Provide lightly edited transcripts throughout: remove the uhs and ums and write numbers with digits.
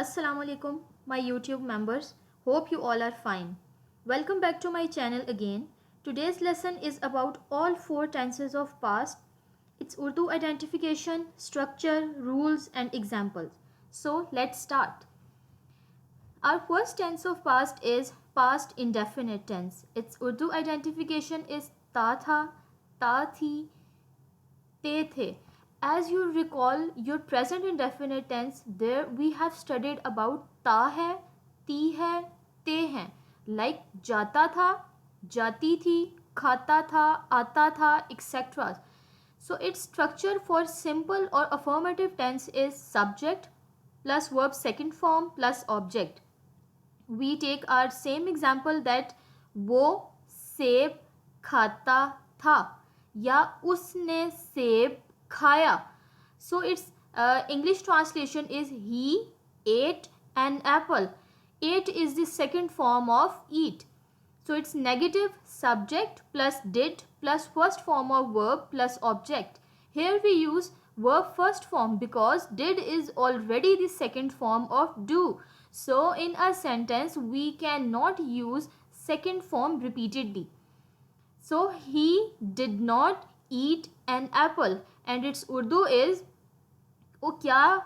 Assalamu alaikum, my YouTube members. Hope you all are fine. Welcome back to my channel again. Today's lesson is about all four tenses of past, its Urdu identification, structure, rules, and examples. So let's start. Our first tense of past is past indefinite tense. Its Urdu identification is ta tha, ta thi, te the. As you recall your present indefinite tense, there we have studied about ta hai, ti hai, te hai. Like jata tha, jati thi, khata tha, aata tha, etc. So its structure for simple or affirmative tense is subject plus verb second form plus object. We take our same example that वो सेब खाता था या उसने सेब खाया. So its English translation is he ate an apple. Ate is the second form of eat. So it's negative subject plus did plus first form of verb plus object. Here we use verb first form because did is already the second form of do. So in a sentence we cannot use second form repeatedly. So he did not eat an apple and its Urdu is वो क्या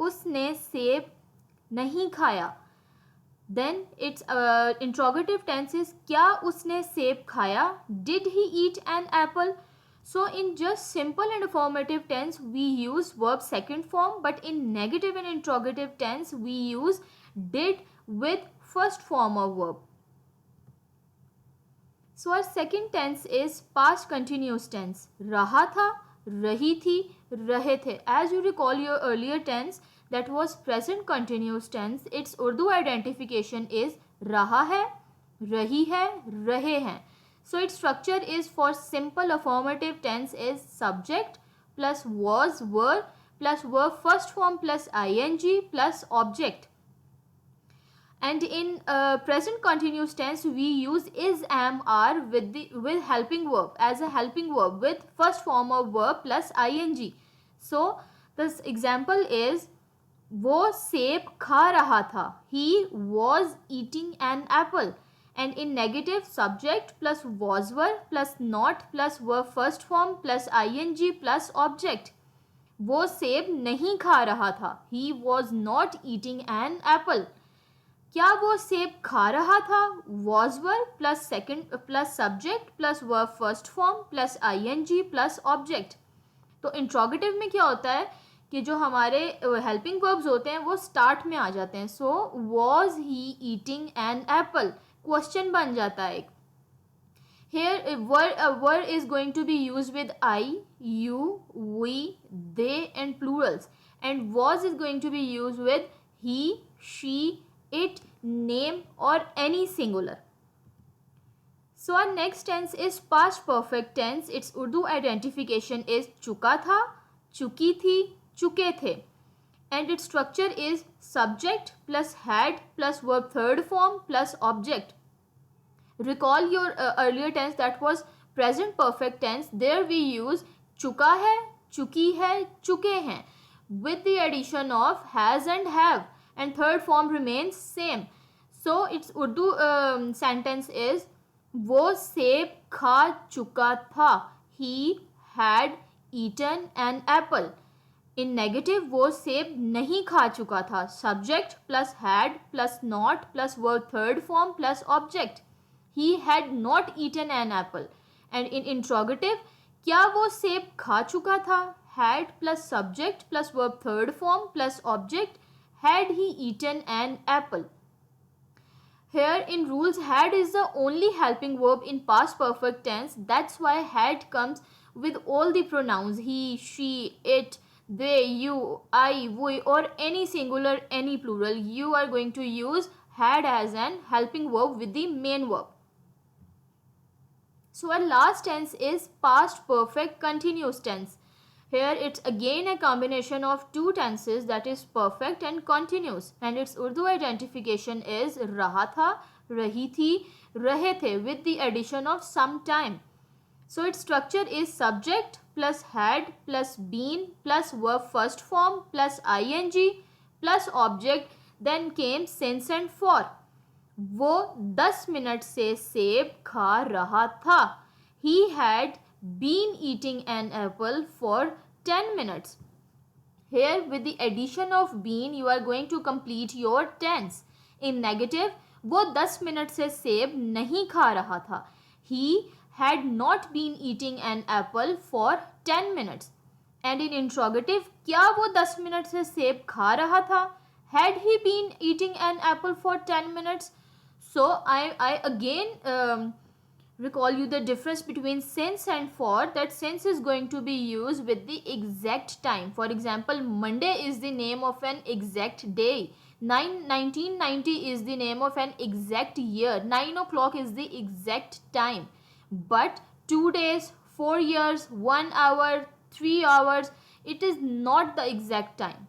उसने सेब नहीं खाया. Then its interrogative tense is क्या उसने सेब खाया. Did he eat an apple? So in just simple and affirmative tense we use verb second form, but in negative and interrogative tense we use did with first form of verb. So our second tense is past continuous tense. रहा था, रही थी, रहे थे. As you recall your earlier tense that was present continuous tense, its Urdu identification is रहा है, रही है, रहे हैं. So its structure is for simple affirmative tense is subject plus was, were plus verb first form plus ing plus object. And in present continuous tense we use is, am, are with helping verb as a helping verb with first form of verb plus ing. So this example is वो सेब खा रहा था. He was eating an apple. And in negative subject plus was were plus not plus verb first form plus ing plus object. वो सेब नहीं खा रहा था. He was not eating an apple. क्या वो सेब खा रहा था. was were plus second plus subject plus verb first form plus ing plus object. तो इंट्रोगेटिव में क्या होता है कि जो हमारे हेल्पिंग वर्ब्स होते हैं वो स्टार्ट में आ जाते हैं. So was he eating an apple question बन जाता है. Here word is going to be used with I, you, we, they and plurals, and was is going to be used with he, she, it, name or any singular. So our next tense is past perfect tense. Its Urdu identification is चुका था, चुकी थी, चुके थे. And its structure is subject plus had plus verb third form plus object. Recall your earlier tense that was present perfect tense. There we use चुका है, चुकी है, चुके हैं with the addition of has and have, and third form remains same. So its Urdu sentence is वो सेब खा चुका था. He had eaten an apple. In negative वो सेब नहीं खा चुका था. Subject plus had plus not plus verb third form plus object. He had not eaten an apple. And in interrogative क्या वो सेब खा चुका था. Had plus subject plus verb third form plus object. Had he eaten an apple? Here in rules had is the only helping verb in past perfect tense. That's why had comes with all the pronouns he, she, it, they, you, I, we or any singular, any plural. You are going to use had as an helping verb with the main verb. So our last tense is past perfect continuous tense. Here it's again a combination of two tenses, that is perfect and continuous, and its Urdu identification is रहा था, रही थी, रहे थे with the addition of some time. So its structure is subject plus had plus been plus verb first form plus ing plus object. Then came since and for. वो 10 minute से सेब खा रहा था. He had been eating an apple for 10 minutes. Here with the addition of been you are going to complete your tense. In negative, वो 10 minute से सेब नहीं खा रहा था. He had not been eating an apple for 10 minutes. And in interrogative, क्या वो 10 minute से सेब खा रहा था? Had he been eating an apple for 10 minutes? So I again recall you the difference between since and for, that since is going to be used with the exact time. For example, Monday is the name of an exact day. 1990 is the name of an exact year. 9 o'clock is the exact time. But 2 days, 4 years, 1 hour, 3 hours, it is not the exact time.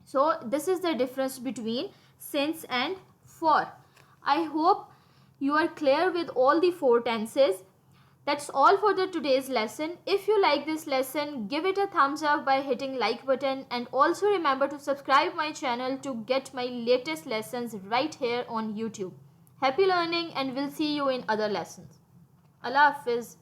So this is the difference between since and for. I hope you are clear with all the 4 tenses. That's all for the today's lesson. If you like this lesson, give it a thumbs up by hitting like button, and also remember to subscribe my channel to get my latest lessons right here on YouTube. Happy learning, and we'll see you in other lessons. Allah Hafiz.